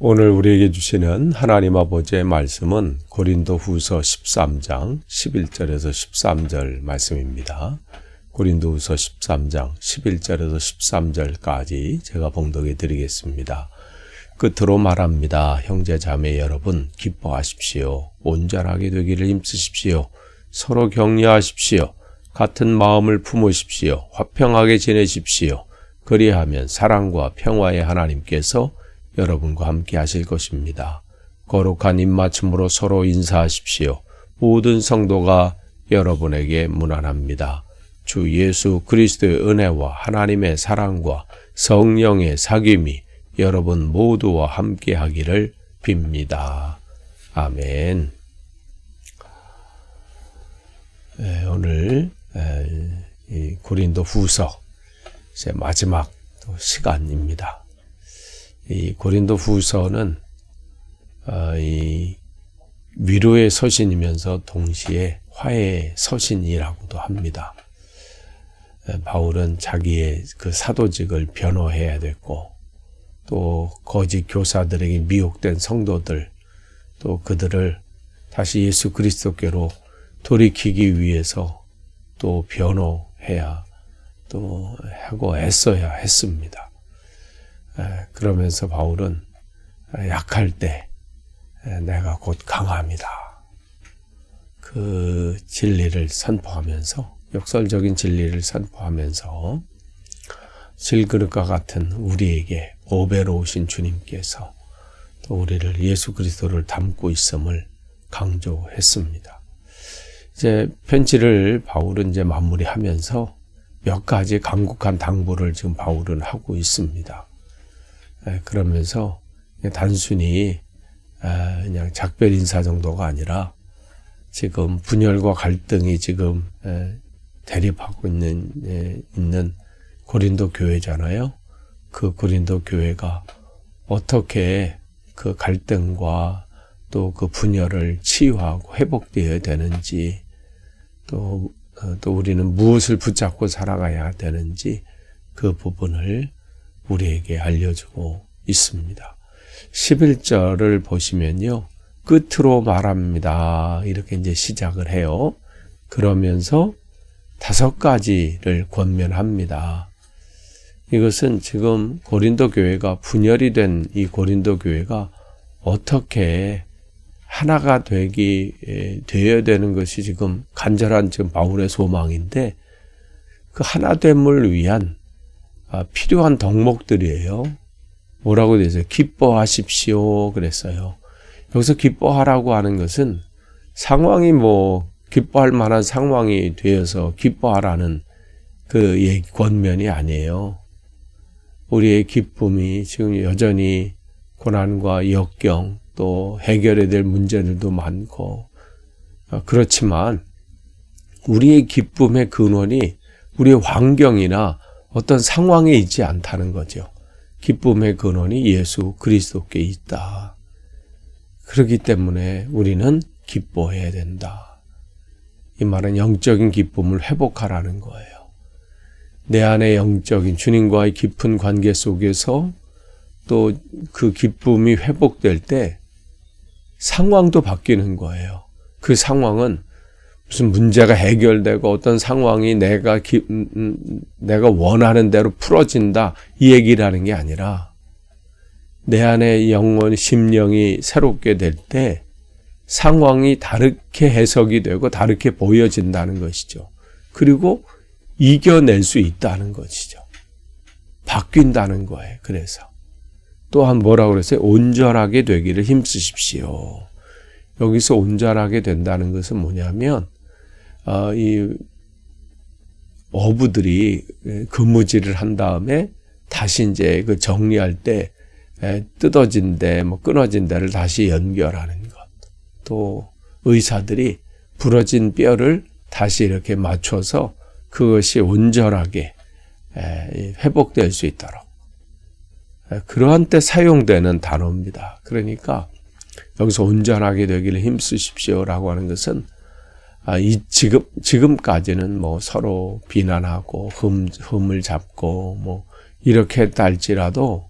오늘 우리에게 주시는 하나님 아버지의 말씀은 고린도후서 13장 11절에서 13절 말씀입니다. 고린도후서 13장 11절에서 13절까지 제가 봉독해 드리겠습니다. 끝으로 말합니다. 형제 자매 여러분, 기뻐하십시오. 온전하게 되기를 힘쓰십시오. 서로 격려하십시오. 같은 마음을 품으십시오. 화평하게 지내십시오. 그리하면 사랑과 평화의 하나님께서 여러분과 함께 하실 것입니다. 거룩한 입맞춤으로 서로 인사하십시오. 모든 성도가 여러분에게 문안합니다. 주 예수 그리스도의 은혜와 하나님의 사랑과 성령의 사귐이 여러분 모두와 함께 하기를 빕니다. 아멘. 오늘 이 고린도 후서 제 마지막 시간입니다. 이 고린도 후서는 이 위로의 서신이면서 동시에 화해의 서신이라고도 합니다. 바울은 자기의 그 사도직을 변호해야 됐고, 또 거짓 교사들에게 미혹된 성도들, 또 그들을 다시 예수 그리스도께로 돌이키기 위해서 또 변호해야 또 하고 애써야 했습니다. 그러면서 바울은 약할 때 내가 곧 강합니다. 그 진리를 선포하면서, 역설적인 진리를 선포하면서 질그릇과 같은 우리에게 보배로 오신 주님께서 또 우리를 예수 그리스도를 닮고 있음을 강조했습니다. 이제 편지를 바울은 이제 마무리하면서 몇 가지 간곡한 당부를 지금 바울은 하고 있습니다. 그러면서 단순히 그냥 작별 인사 정도가 아니라 지금 분열과 갈등이 지금 대립하고 있는 고린도 교회잖아요. 그 고린도 교회가 어떻게 그 갈등과 또 그 분열을 치유하고 회복되어야 되는지, 또 우리는 무엇을 붙잡고 살아가야 되는지 그 부분을 우리에게 알려주고 있습니다. 11절을 보시면요, 끝으로 말합니다. 이렇게 이제 시작을 해요. 그러면서 5가지를 권면합니다. 이것은 지금 고린도 교회가 분열이 된 이 고린도 교회가 어떻게 하나가 되어야 되는 것이 지금 간절한 지금 바울의 소망인데, 그 하나됨을 위한 필요한 덕목들이에요. 뭐라고 되어 있어요? 기뻐하십시오 그랬어요. 여기서 기뻐하라고 하는 것은 상황이 기뻐할 만한 상황이 되어서 기뻐하라는 그 권면이 아니에요. 우리의 기쁨이 지금 여전히 고난과 역경, 또 해결해야 될 문제들도 많고, 그렇지만 우리의 기쁨의 근원이 우리의 환경이나 어떤 상황에 있지 않다는 거죠. 기쁨의 근원이 예수 그리스도께 있다. 그렇기 때문에 우리는 기뻐해야 된다. 이 말은 영적인 기쁨을 회복하라는 거예요. 내 안의 영적인 주님과의 깊은 관계 속에서 또 그 기쁨이 회복될 때 상황도 바뀌는 거예요. 그 상황은 무슨 문제가 해결되고 어떤 상황이 내가 원하는 대로 풀어진다, 이 얘기를 하는 게 아니라, 내 안의 영혼, 심령이 새롭게 될 때 상황이 다르게 해석이 되고 다르게 보여진다는 것이죠. 그리고 이겨낼 수 있다는 것이죠. 바뀐다는 거예요. 그래서 또한 뭐라고 그랬어요? 온전하게 되기를 힘쓰십시오. 여기서 온전하게 된다는 것은 뭐냐면, 이 어부들이 그무질을 한 다음에 다시 이제 그 정리할 때 뜯어진 데, 끊어진 데를 다시 연결하는 것. 또 의사들이 부러진 뼈를 다시 이렇게 맞춰서 그것이 온전하게 회복될 수 있도록, 그러한 때 사용되는 단어입니다. 그러니까 여기서 온전하게 되기를 힘쓰십시오라고 하는 것은, 지금까지는 서로 비난하고 흠을 잡고 이렇게 했다 할지라도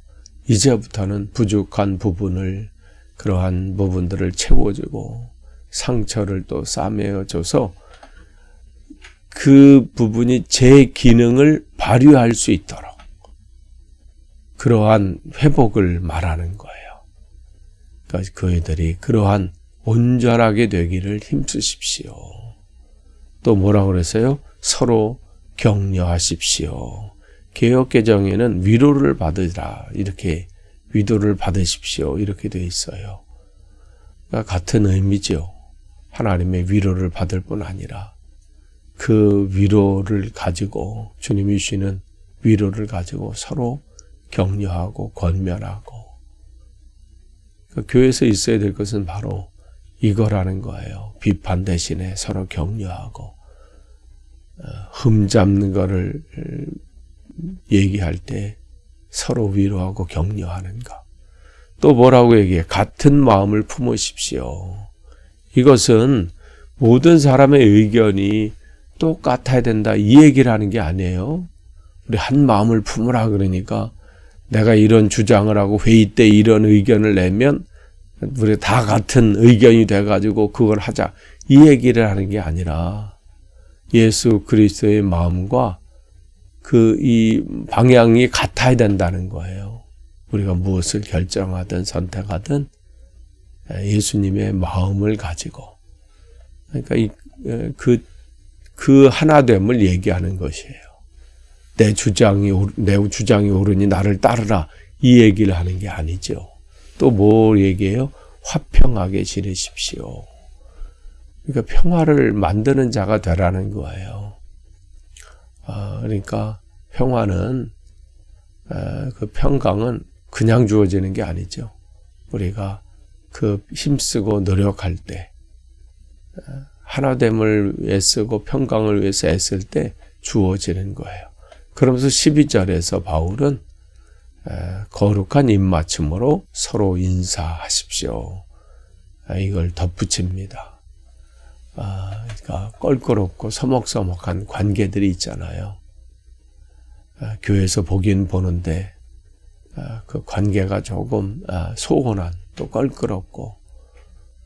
이제부터는 부족한 부분을, 그러한 부분들을 채워주고 상처를 또 싸매어줘서 그 부분이 제 기능을 발휘할 수 있도록 그러한 회복을 말하는 거예요. 그러니까 그들이 그러한 온전하게 되기를 힘쓰십시오. 또 뭐라고 그랬어요? 서로 격려하십시오. 개역개정에는 위로를 받으라, 이렇게 위로를 받으십시오, 이렇게 되어 있어요. 그러니까 같은 의미죠. 하나님의 위로를 받을 뿐 아니라 그 위로를 가지고, 주님이 주시는 위로를 가지고 서로 격려하고 권면하고, 그러니까 교회에서 있어야 될 것은 바로 이거라는 거예요. 비판 대신에 서로 격려하고, 흠 잡는 거를 얘기할 때 서로 위로하고 격려하는 것. 또 뭐라고 얘기해? 같은 마음을 품으십시오. 이것은 모든 사람의 의견이 똑같아야 된다, 이 얘기를 하는 게 아니에요. 우리 한 마음을 품으라 그러니까 내가 이런 주장을 하고 회의 때 이런 의견을 내면 우리 다 같은 의견이 돼가지고 그걸 하자, 이 얘기를 하는 게 아니라 예수 그리스도의 마음과 이 방향이 같아야 된다는 거예요. 우리가 무엇을 결정하든 선택하든 예수님의 마음을 가지고, 그러니까 그 하나됨을 얘기하는 것이에요. 내 주장이 옳으니 나를 따르라, 이 얘기를 하는 게 아니죠. 또 뭘 얘기해요? 화평하게 지내십시오. 그러니까 평화를 만드는 자가 되라는 거예요. 그러니까 평화는, 그 평강은 그냥 주어지는 게 아니죠. 우리가 그 힘쓰고 노력할 때, 하나됨을 애쓰고 평강을 위해서 애쓸 때 주어지는 거예요. 그러면서 12절에서 바울은 거룩한 입맞춤으로 서로 인사하십시오, 이걸 덧붙입니다. 그러니까 껄끄럽고 서먹서먹한 관계들이 있잖아요. 교회에서 보긴 보는데 그 관계가 조금 소원한, 또 껄끄럽고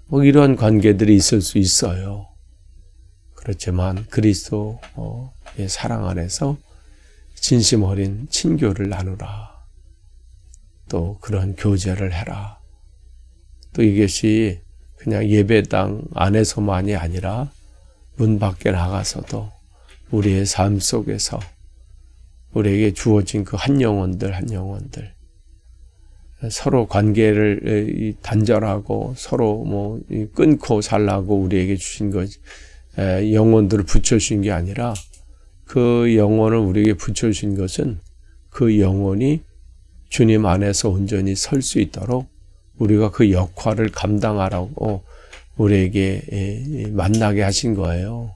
뭐 이런 관계들이 있을 수 있어요. 그렇지만 그리스도의 사랑 안에서 진심 어린 친교를 나누라, 또 그런 교제를 해라. 또 이것이 그냥 예배당 안에서만이 아니라 문 밖에 나가서도 우리의 삶 속에서 우리에게 주어진 그 한 영혼들 서로 관계를 단절하고 서로 끊고 살라고 우리에게 주신 것, 영혼들을 붙여주신 게 아니라 그 영혼을 우리에게 붙여주신 것은 그 영혼이 주님 안에서 온전히 설 수 있도록 우리가 그 역할을 감당하라고 우리에게 만나게 하신 거예요.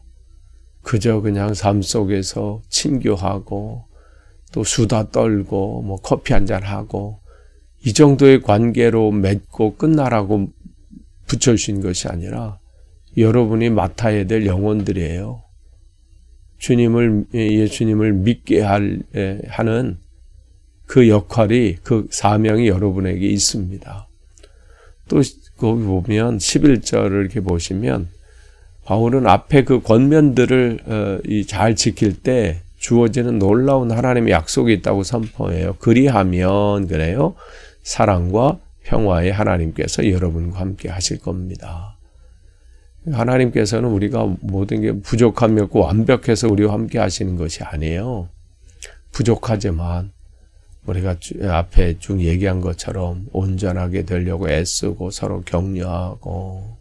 그저 그냥 삶 속에서 친교하고 또 수다 떨고 커피 한잔 하고 이 정도의 관계로 맺고 끝나라고 붙여주신 것이 아니라 여러분이 맡아야 될 영혼들이에요. 예수님을 믿게 하는 그 역할이, 그 사명이 여러분에게 있습니다. 또 거기 보면 11절을 이렇게 보시면 바울은 앞에 그 권면들을 잘 지킬 때 주어지는 놀라운 하나님의 약속이 있다고 선포해요. 그리하면, 그래요, 사랑과 평화의 하나님께서 여러분과 함께 하실 겁니다. 하나님께서는 우리가 모든 게 부족함이 없고 완벽해서 우리와 함께 하시는 것이 아니에요. 부족하지만 우리가 앞에 쭉 얘기한 것처럼 온전하게 되려고 애쓰고 서로 격려하고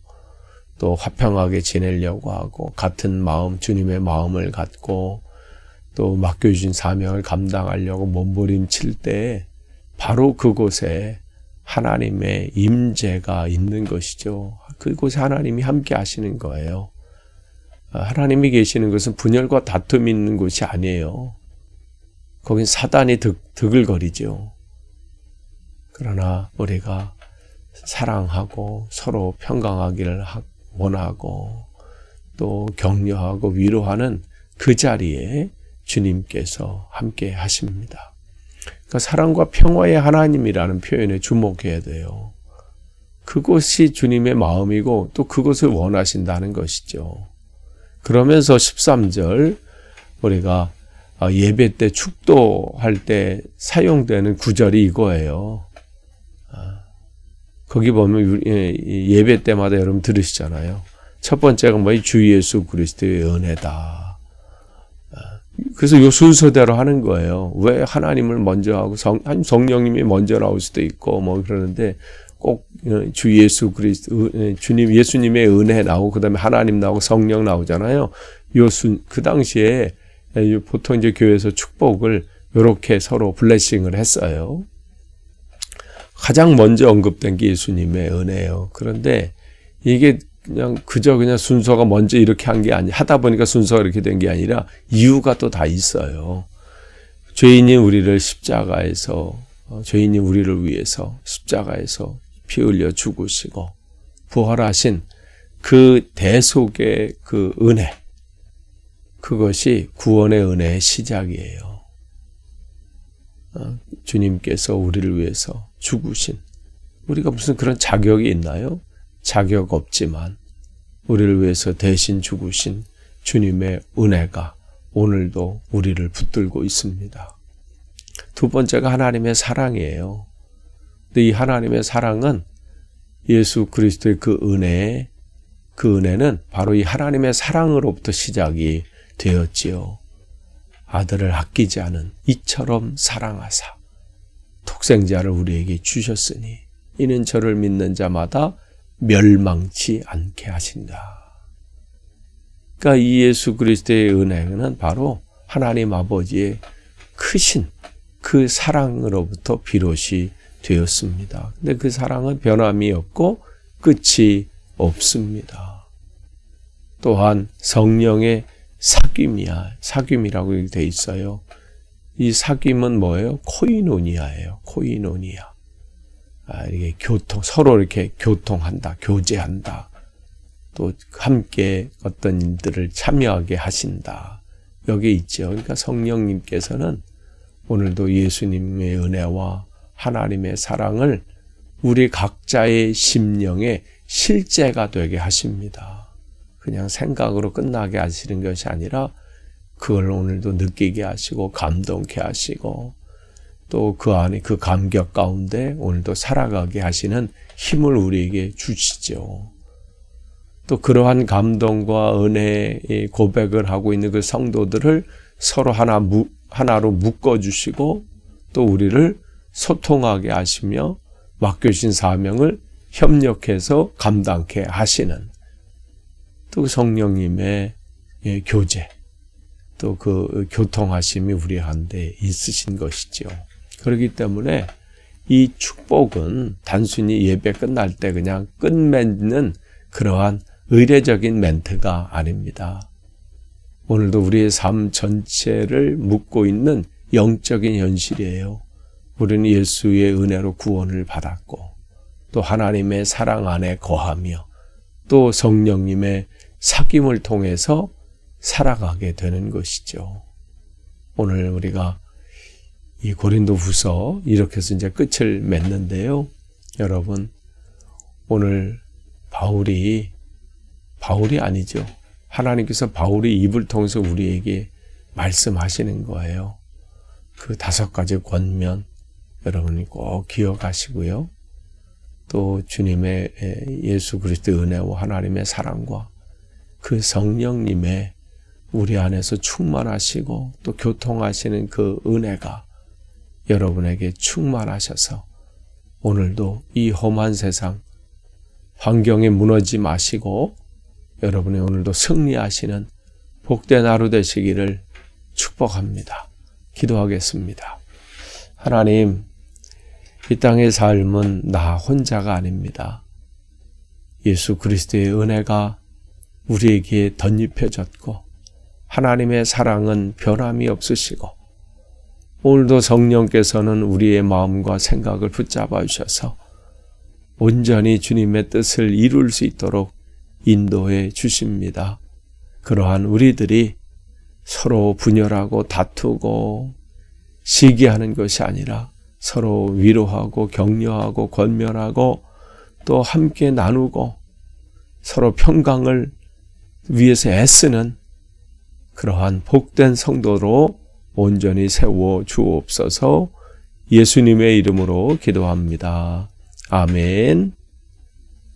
또 화평하게 지내려고 하고 같은 마음, 주님의 마음을 갖고 또 맡겨주신 사명을 감당하려고 몸부림칠 때 바로 그곳에 하나님의 임재가 있는 것이죠. 그곳에 하나님이 함께 하시는 거예요. 하나님이 계시는 것은 분열과 다툼이 있는 곳이 아니에요. 거긴 사단이 드글거리죠. 그러나 우리가 사랑하고 서로 평강하기를 원하고 또 격려하고 위로하는 그 자리에 주님께서 함께 하십니다. 그러니까 사랑과 평화의 하나님이라는 표현에 주목해야 돼요. 그것이 주님의 마음이고 또 그것을 원하신다는 것이죠. 그러면서 13절 우리가 예배 때 축도할 때 사용되는 구절이 이거예요. 거기 보면 예배 때마다 여러분 들으시잖아요. 첫 번째가 주 예수 그리스도의 은혜다. 그래서 이 순서대로 하는 거예요. 왜 하나님을 먼저 하고 성령님이 먼저 나올 수도 있고 그러는데 꼭 주 예수 그리스도 주님 예수님의 은혜 나오고 그다음에 하나님 나오고 성령 나오잖아요. 그 당시에 보통 이제 교회에서 축복을 이렇게 서로 블레싱을 했어요. 가장 먼저 언급된 게 예수님의 은혜예요. 그런데 이게 그냥 순서가 먼저 이렇게 한 게 하다 보니까 순서가 이렇게 된 게 아니라 이유가 또 다 있어요. 죄인인 우리를 십자가에서 죄인인 우리를 위해서 십자가에서 피 흘려 죽으시고 부활하신 그 대속의 그 은혜, 그것이 구원의 은혜의 시작이에요. 주님께서 우리를 위해서 죽으신, 우리가 무슨 그런 자격이 있나요? 자격 없지만 우리를 위해서 대신 죽으신 주님의 은혜가 오늘도 우리를 붙들고 있습니다. 두 번째가 하나님의 사랑이에요. 근데 이 하나님의 사랑은 예수 그리스도의 그 은혜는 바로 이 하나님의 사랑으로부터 시작이 되었지요. 아들을 아끼지 않은 이처럼 사랑하사 독생자를 우리에게 주셨으니 이는 저를 믿는 자마다 멸망치 않게 하신다. 그러니까 이 예수 그리스도의 은혜는 바로 하나님 아버지의 크신 그 사랑으로부터 비롯이 되었습니다. 근데 그 사랑은 변함이 없고 끝이 없습니다. 또한 성령의 사귐이라고 되어 있어요. 이 사귐은 뭐예요? 코이노니아예요. 코이노니아. 이게 서로 이렇게 교통한다, 교제한다. 또 함께 어떤 일들을 참여하게 하신다. 여기 있죠. 그러니까 성령님께서는 오늘도 예수님의 은혜와 하나님의 사랑을 우리 각자의 심령에 실제가 되게 하십니다. 그냥 생각으로 끝나게 하시는 것이 아니라 그걸 오늘도 느끼게 하시고 감동케 하시고 또 그 안에 그 감격 가운데 오늘도 살아가게 하시는 힘을 우리에게 주시죠. 또 그러한 감동과 은혜의 고백을 하고 있는 그 성도들을 서로 하나로 묶어주시고 또 우리를 소통하게 하시며 맡겨주신 사명을 협력해서 감당케 하시는 또 성령님의 교제, 또 그 교통하심이 우리 한데 있으신 것이죠. 그렇기 때문에 이 축복은 단순히 예배 끝날 때 그냥 끝맺는 그러한 의례적인 멘트가 아닙니다. 오늘도 우리의 삶 전체를 묻고 있는 영적인 현실이에요. 우리는 예수의 은혜로 구원을 받았고 또 하나님의 사랑 안에 거하며 또 성령님의 사귐을 통해서 살아가게 되는 것이죠. 오늘 우리가 이 고린도후서 이렇게 해서 이제 끝을 맺는데요. 여러분, 오늘 바울이 아니죠. 하나님께서 바울이 입을 통해서 우리에게 말씀하시는 거예요. 그 5가지 권면 여러분이 꼭 기억하시고요. 또 주님의 예수 그리스도의 은혜와 하나님의 사랑과 그 성령님의 우리 안에서 충만하시고 또 교통하시는 그 은혜가 여러분에게 충만하셔서 오늘도 이 험한 세상 환경에 무너지지 마시고 여러분이 오늘도 승리하시는 복된 하루 되시기를 축복합니다. 기도하겠습니다. 하나님, 이 땅의 삶은 나 혼자가 아닙니다. 예수 그리스도의 은혜가 우리에게 덧입혀졌고 하나님의 사랑은 변함이 없으시고 오늘도 성령께서는 우리의 마음과 생각을 붙잡아 주셔서 온전히 주님의 뜻을 이룰 수 있도록 인도해 주십니다. 그러한 우리들이 서로 분열하고 다투고 시기하는 것이 아니라 서로 위로하고 격려하고 권면하고 또 함께 나누고 서로 평강을 위해서 애쓰는 그러한 복된 성도로 온전히 세워 주옵소서. 예수님의 이름으로 기도합니다. 아멘.